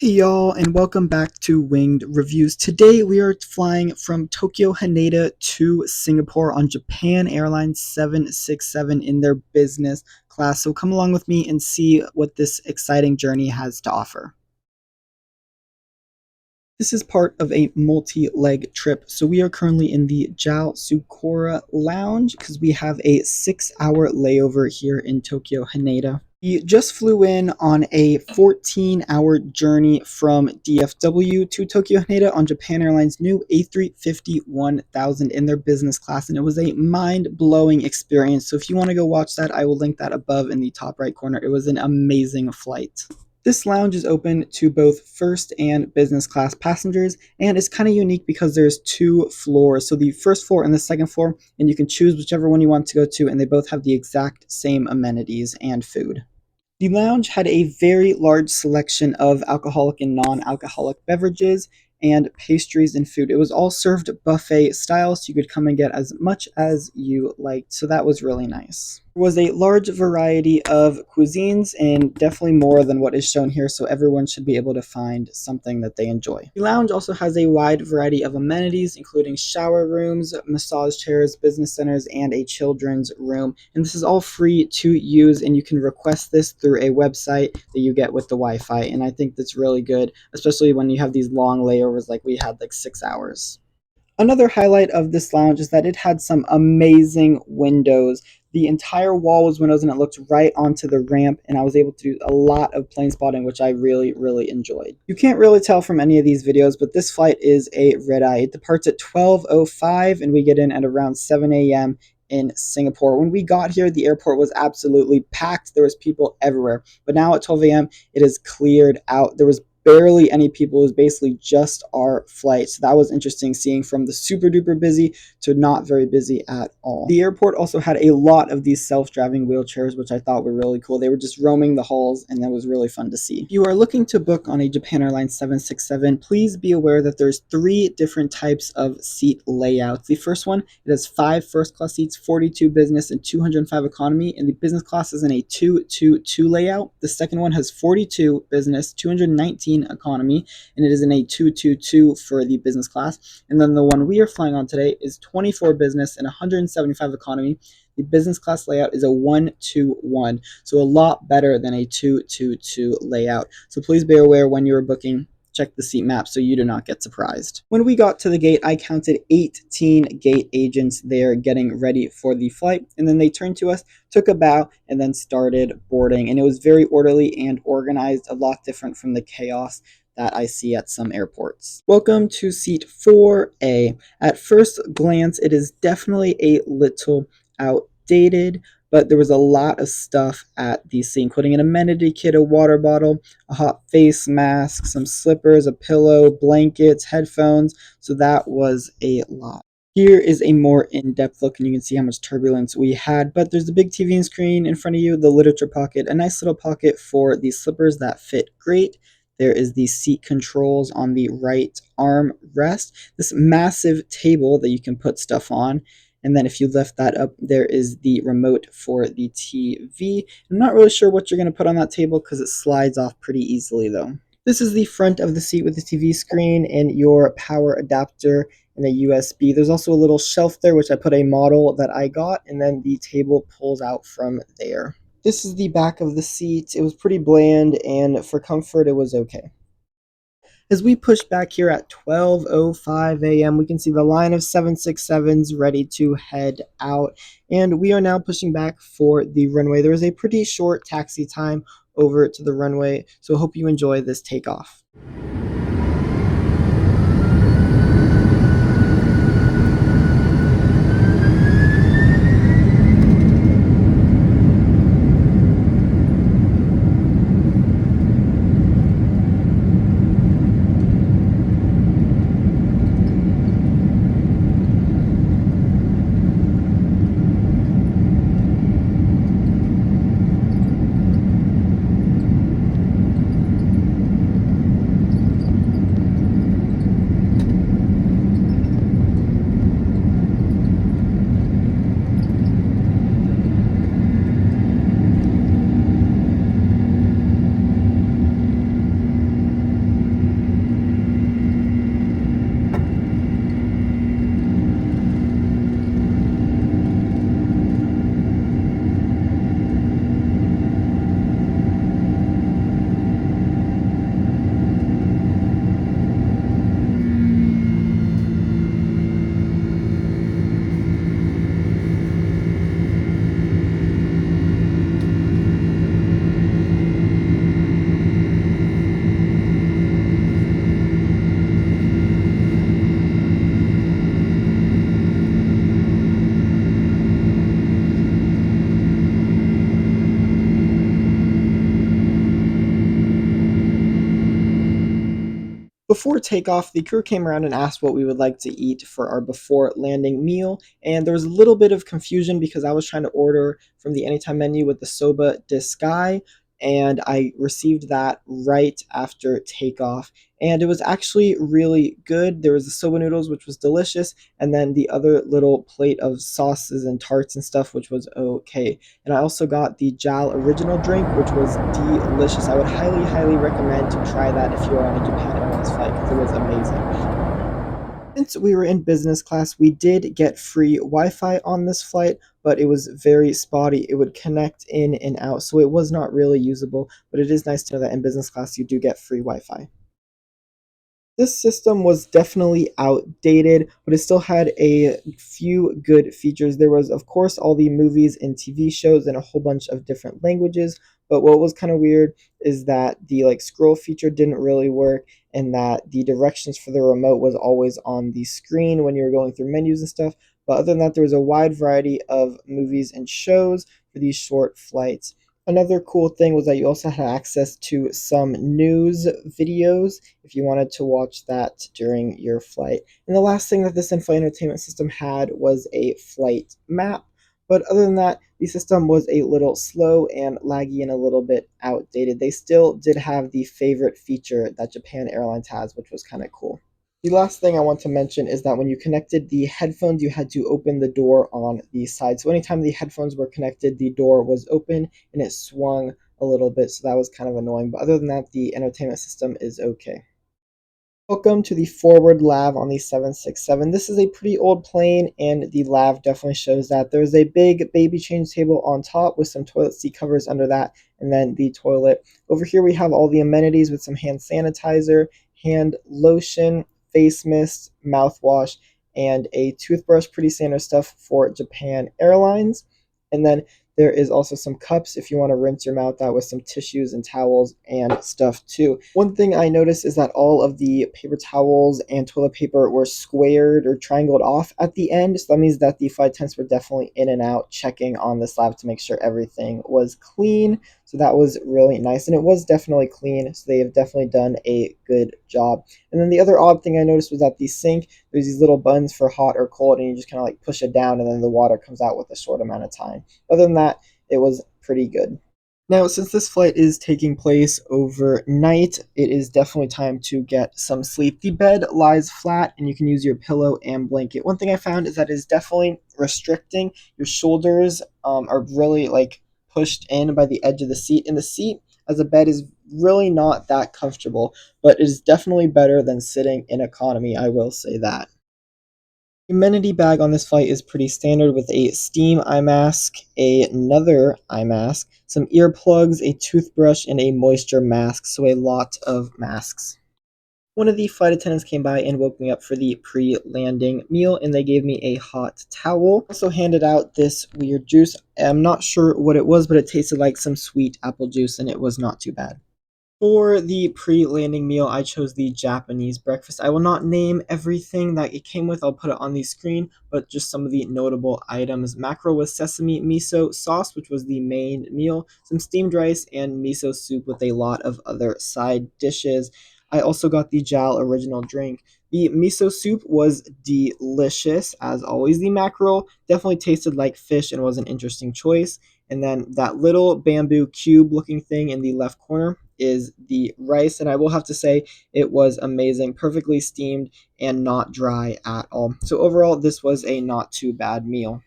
Hey y'all, and welcome back to Winged Reviews. Today we are flying from Tokyo Haneda to Singapore on Japan Airlines 767 in their business class. So come along with me and see what this exciting journey has to offer. This is part of a multi-leg trip. So we are currently in the JAL Sakura Lounge because we have a 6-hour layover here in Tokyo Haneda. We just flew in on a 14-hour journey from DFW to Tokyo Haneda on Japan Airlines' new A350-1000 in their business class, and it was a mind-blowing experience. So if you want to go watch that, I will link that above in the top right corner. It was an amazing flight. This lounge is open to both first and business class passengers, and it's kind of unique because there's two floors. So the first floor and the second floor, and you can choose whichever one you want to go to, and they both have the exact same amenities and food. The lounge had a very large selection of alcoholic and non-alcoholic beverages and pastries and food. It was all served buffet style, so you could come and get as much as you liked. So that was really nice. There was a large variety of cuisines and definitely more than what is shown here, so everyone should be able to find something that they enjoy. The lounge also has a wide variety of amenities, including shower rooms, massage chairs, business centers, and a children's room. And this is all free to use, and you can request this through a website that you get with the Wi-Fi. And I think that's really good, especially when you have these long layovers like we had, like 6 hours. Another highlight of this lounge is that it had some amazing windows. The entire wall was windows and it looked right onto the ramp, and I was able to do a lot of plane spotting, which I really enjoyed. You can't really tell from any of these videos, but this flight is a red-eye. It departs at 12:05 and we get in at around 7 a.m. in Singapore. When we got here, the airport was absolutely packed. There was people everywhere. But now at 12 a.m., it is cleared out. There was barely any people. It was basically just our flight. So that was interesting, seeing from the super duper busy to not very busy at all. The airport also had a lot of these self-driving wheelchairs, which I thought were really cool. They were just roaming the halls, and that was really fun to see. If you are looking to book on a Japan Airlines 767, please be aware that there's 3 different types of seat layouts. The first one, it has 5 first class seats, 42 business, and 205 economy, and the business class is in a 2-2-2 layout. The second one has 42 business, 219 economy, and it is in a 2-2-2 for the business class. And then the one we are flying on today is 24 business and 175 economy. The business class layout is a 1-2-1, so a lot better than a 2-2-2 layout. So please be aware when you're booking, check the seat map so you do not get surprised. When we got to the gate, I counted 18 gate agents there getting ready for the flight, and then they turned to us, took a bow, and then started boarding. And it was very orderly and organized, a lot different from the chaos that I see at some airports. Welcome to seat 4A. At first glance, it is definitely a little outdated, but there was a lot of stuff at the seat, including an amenity kit, a water bottle, a hot face mask, some slippers, a pillow, blankets, headphones. So that was a lot. Here is a more in-depth look, and you can see how much turbulence we had. But there's a big TV screen in front of you, the literature pocket, a nice little pocket for the slippers that fit great. There is the seat controls on the right arm rest, this massive table that you can put stuff on. And then if you lift that up, there is the remote for the TV. I'm not really sure what you're going to put on that table because it slides off pretty easily though. This is the front of the seat with the TV screen and your power adapter and a USB. There's also a little shelf there, which I put a model that I got, and then the table pulls out from there. This is the back of the seat. It was pretty bland, and for comfort, it was okay. As we push back here at 12:05 a.m., we can see the line of 767s ready to head out, and we are now pushing back for the runway. There is a pretty short taxi time over to the runway, so I hope you enjoy this takeoff. Before takeoff, the crew came around and asked what we would like to eat for our before landing meal, and there was a little bit of confusion because I was trying to order from the anytime menu with the soba disguy, and I received that right after takeoff. And it was actually really good. There was the soba noodles, which was delicious, and then the other little plate of sauces and tarts and stuff, which was okay. And I also got the JAL original drink, which was delicious. I would highly, highly recommend to try that if you're on a Japan Airlines flight because it was amazing. Since we were in business class, we did get free Wi-Fi on this flight, but it was very spotty. It would connect in and out, so it was not really usable. But it is nice to know that in business class you do get free Wi-Fi. This system was definitely outdated, but it still had a few good features. There was, of course, all the movies and TV shows in a whole bunch of different languages. But what was kind of weird is that the scroll feature didn't really work, and that the directions for the remote was always on the screen when you were going through menus and stuff. But other than that, there was a wide variety of movies and shows for these short flights. Another cool thing was that you also had access to some news videos if you wanted to watch that during your flight. And the last thing that this in-flight entertainment system had was a flight map. But other than that, the system was a little slow and laggy and a little bit outdated. They still did have the favorite feature that Japan Airlines has, which was kind of cool. The last thing I want to mention is that when you connected the headphones, you had to open the door on the side. So anytime the headphones were connected, the door was open and it swung a little bit. So that was kind of annoying. But other than that, the entertainment system is okay. Welcome to the forward lav on the 767. This is a pretty old plane, and the lav definitely shows that. There's a big baby change table on top with some toilet seat covers under that, and then the toilet. Over here we have all the amenities with some hand sanitizer, hand lotion, face mist, mouthwash, and a toothbrush. Pretty standard stuff for Japan Airlines. And then there is also some cups if you want to rinse your mouth out with some tissues and towels and stuff too. One thing I noticed is that all of the paper towels and toilet paper were squared or triangled off at the end. So that means that the flight attendants were definitely in and out checking on this lab to make sure everything was clean. So that was really nice. And it was definitely clean. So they have definitely done a good job. And then the other odd thing I noticed was that the sink, there's these little buttons for hot or cold, and you just kind of push it down, and then the water comes out with a short amount of time. Other than that, it was pretty good. Now, since this flight is taking place overnight, it is definitely time to get some sleep. The bed lies flat, and you can use your pillow and blanket. One thing I found is that it is definitely restricting. Your shoulders are really pushed in by the edge of the seat, and the seat as a bed is really not that comfortable, but it is definitely better than sitting in economy, I will say that. The amenity bag on this flight is pretty standard with a steam eye mask, another eye mask, some earplugs, a toothbrush, and a moisture mask, so a lot of masks. One of the flight attendants came by and woke me up for the pre-landing meal, and they gave me a hot towel. Also handed out this weird juice. I'm not sure what it was, but it tasted like some sweet apple juice, and it was not too bad. For the pre-landing meal, I chose the Japanese breakfast. I will not name everything that it came with. I'll put it on the screen, but just some of the notable items. Mackerel with sesame miso sauce, which was the main meal, some steamed rice, and miso soup with a lot of other side dishes. I also got the JAL original drink. The miso soup was delicious, as always. The mackerel definitely tasted like fish and was an interesting choice. And then that little bamboo cube looking thing in the left corner is the rice. And I will have to say it was amazing, perfectly steamed and not dry at all. So overall, this was a not too bad meal.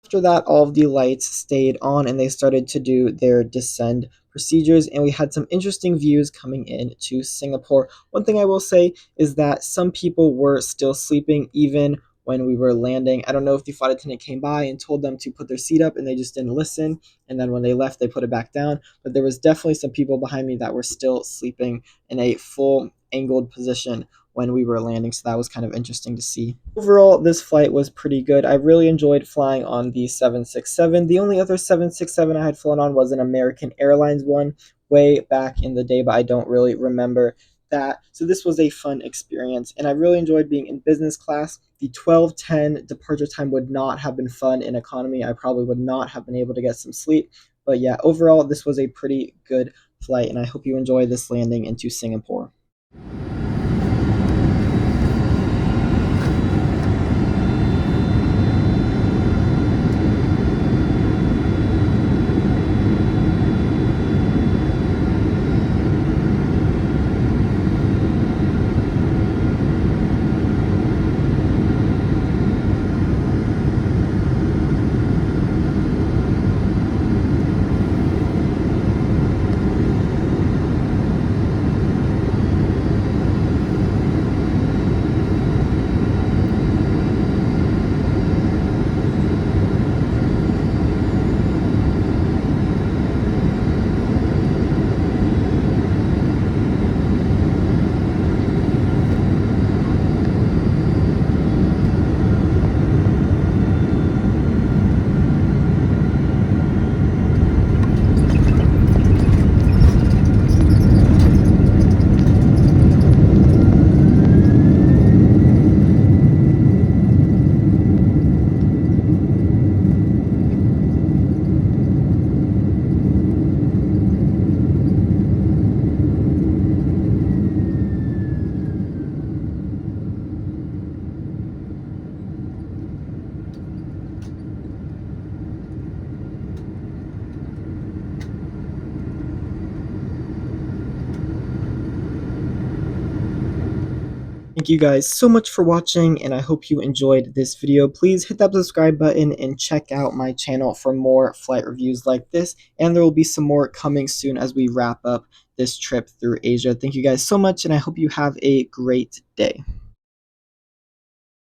After that, all of the lights stayed on and they started to do their descend procedures, and we had some interesting views coming in to Singapore. One thing I will say is that some people were still sleeping even when we were landing. I don't know if the flight attendant came by and told them to put their seat up and they just didn't listen, and then when they left, they put it back down. But there was definitely some people behind me that were still sleeping in a full angled position when we were landing, so that was kind of interesting to see. Overall, this flight was pretty good. I really enjoyed flying on the 767. The only other 767 I had flown on was an American Airlines one way back in the day, but I don't really remember that. So this was a fun experience, and I really enjoyed being in business class. The 12:10 departure time would not have been fun in economy. I probably would not have been able to get some sleep. But yeah, overall, this was a pretty good flight, and I hope you enjoy this landing into Singapore. Thank you guys so much for watching, and I hope you enjoyed this video. Please hit that subscribe button and check out my channel for more flight reviews like this, and there will be some more coming soon as we wrap up this trip through Asia. Thank you guys so much, and I hope you have a great day.